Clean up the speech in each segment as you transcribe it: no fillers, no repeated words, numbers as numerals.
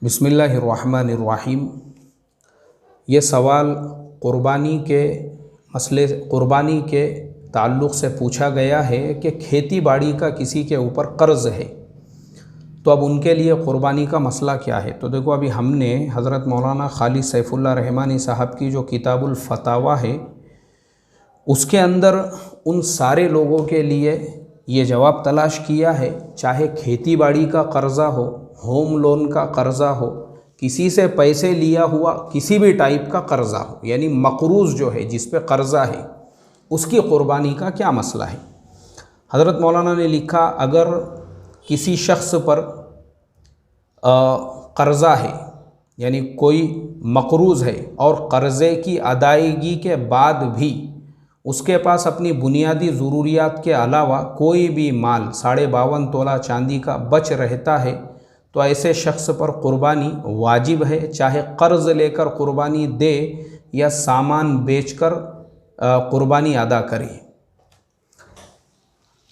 بسم اللہ الرحمن الرحیم۔ یہ سوال قربانی کے تعلق سے پوچھا گیا ہے کہ کھیتی باڑی کا کسی کے اوپر قرض ہے تو اب ان کے لیے قربانی کا مسئلہ کیا ہے۔ تو دیکھو، ابھی ہم نے حضرت مولانا خالد سیف اللہ رحمانی صاحب کی جو کتاب الفتاویٰ ہے اس کے اندر ان سارے لوگوں کے لیے یہ جواب تلاش کیا ہے، چاہے کھیتی باڑی کا قرضہ ہو، ہوم لون کا قرضہ ہو، کسی سے پیسے لیا ہوا کسی بھی ٹائپ کا قرضہ ہو، یعنی مقروض جو ہے جس پہ قرضہ ہے اس کی قربانی کا کیا مسئلہ ہے۔ حضرت مولانا نے لکھا، اگر کسی شخص پر قرضہ ہے، یعنی کوئی مقروض ہے اور قرضے کی ادائیگی کے بعد بھی اس کے پاس اپنی بنیادی ضروریات کے علاوہ کوئی بھی مال 52.5 تولہ چاندی کا بچ رہتا ہے تو ایسے شخص پر قربانی واجب ہے، چاہے قرض لے کر قربانی دے یا سامان بیچ کر قربانی ادا کرے۔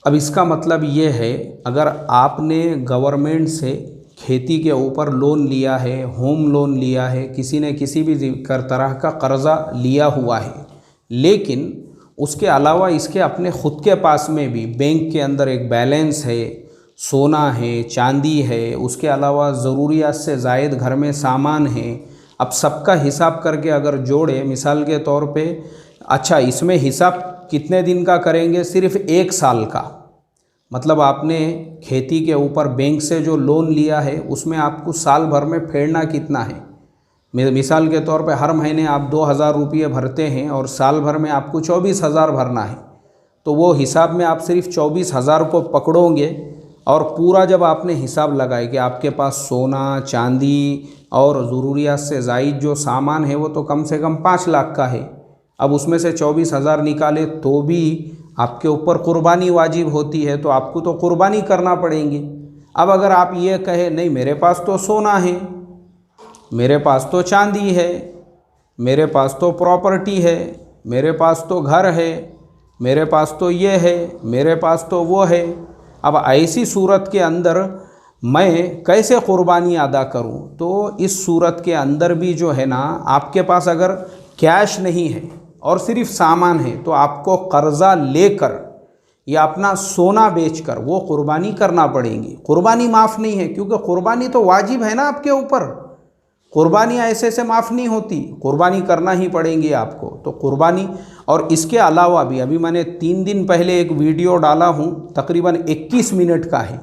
اب اس کا مطلب یہ ہے، اگر آپ نے گورنمنٹ سے کھیتی کے اوپر لون لیا ہے، ہوم لون لیا ہے، کسی نے کسی بھی طرح کا قرضہ لیا ہوا ہے، لیکن اس کے علاوہ اس کے اپنے خود کے پاس میں بھی بینک کے اندر ایک بیلنس ہے، سونا ہے، چاندی ہے، اس کے علاوہ ضروریات سے زائد گھر میں سامان ہے، اب سب کا حساب کر کے اگر جوڑے، مثال کے طور پہ اچھا اس میں حساب کتنے دن کا کریں گے؟ صرف 1 سال کا۔ مطلب آپ نے کھیتی کے اوپر بینک سے جو لون لیا ہے اس میں آپ کو سال بھر میں پھیرنا کتنا ہے؟ مثال کے طور پہ ہر مہینے آپ 2,000 روپے بھرتے ہیں اور سال بھر میں آپ کو 24,000 بھرنا ہے، تو وہ حساب میں آپ صرف 24,000 کو پکڑو گے اور پورا جب آپ نے حساب لگائے کہ آپ کے پاس سونا، چاندی اور ضروریات سے زائد جو سامان ہے وہ تو کم سے کم 5 لاکھ کا ہے، اب اس میں سے 24,000 نکالے تو بھی آپ کے اوپر قربانی واجب ہوتی ہے، تو آپ کو تو قربانی کرنا پڑیں گی۔ اب اگر آپ یہ کہیں نہیں میرے پاس تو سونا ہے، میرے پاس تو چاندی ہے، میرے پاس تو پراپرٹی ہے، میرے پاس تو گھر ہے، میرے پاس تو یہ ہے، میرے پاس تو وہ ہے، اب ایسی صورت کے اندر میں کیسے قربانی ادا کروں؟ تو اس صورت کے اندر بھی جو ہے نا، آپ کے پاس اگر کیش نہیں ہے اور صرف سامان ہے تو آپ کو قرضہ لے کر یا اپنا سونا بیچ کر وہ قربانی کرنا پڑیں گی۔ قربانی معاف نہیں ہے، کیونکہ قربانی تو واجب ہے نا آپ کے اوپر، قربانی ایسے سے معاف نہیں ہوتی، قربانی کرنا ہی پڑیں گی آپ کو۔ تو قربانی، اور اس کے علاوہ بھی ابھی میں نے 3 دن پہلے ایک ویڈیو ڈالا ہوں، تقریباً 21 منٹ کا ہے،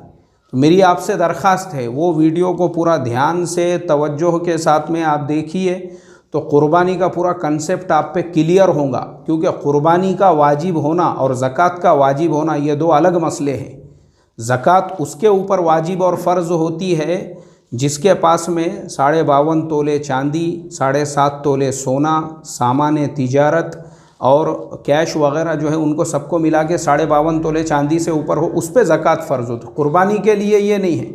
تو میری آپ سے درخواست ہے وہ ویڈیو کو پورا دھیان سے توجہ کے ساتھ میں آپ دیکھیے، تو قربانی کا پورا کنسپٹ آپ پہ کلیئر ہوگا، کیونکہ قربانی کا واجب ہونا اور زکوٰۃ کا واجب ہونا یہ 2 الگ مسئلے ہیں۔ زکوٰۃ اس کے اوپر واجب اور فرض ہوتی ہے جس کے پاس میں 52.5 تولے چاندی، 7.5 تولے سونا، سامان تجارت اور کیش وغیرہ جو ہے ان کو سب کو ملا کے 52.5 تولے چاندی سے اوپر ہو، اس پہ زکوٰۃ فرض ہوتی۔ قربانی کے لیے یہ نہیں ہے۔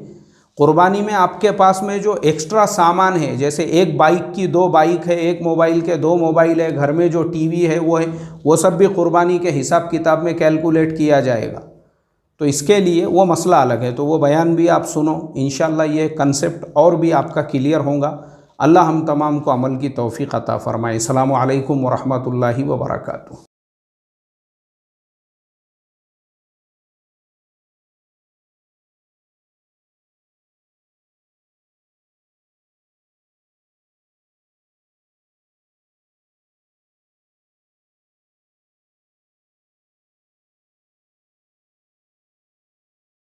قربانی میں آپ کے پاس میں جو ایکسٹرا سامان ہے، جیسے ایک بائک کی 2 بائک ہے، ایک موبائل کے 2 موبائل ہے، گھر میں جو ٹی وی ہے وہ ہے، وہ سب بھی قربانی کے حساب کتاب میں کیلکولیٹ کیا جائے گا، تو اس کے لیے وہ مسئلہ الگ ہے، تو وہ بیان بھی آپ سنو، انشاءاللہ یہ کنسپٹ اور بھی آپ کا کلیئر ہوگا۔ اللہ ہم تمام کو عمل کی توفیق عطا فرمائے۔ السلام علیکم ورحمۃ اللہ وبرکاتہ۔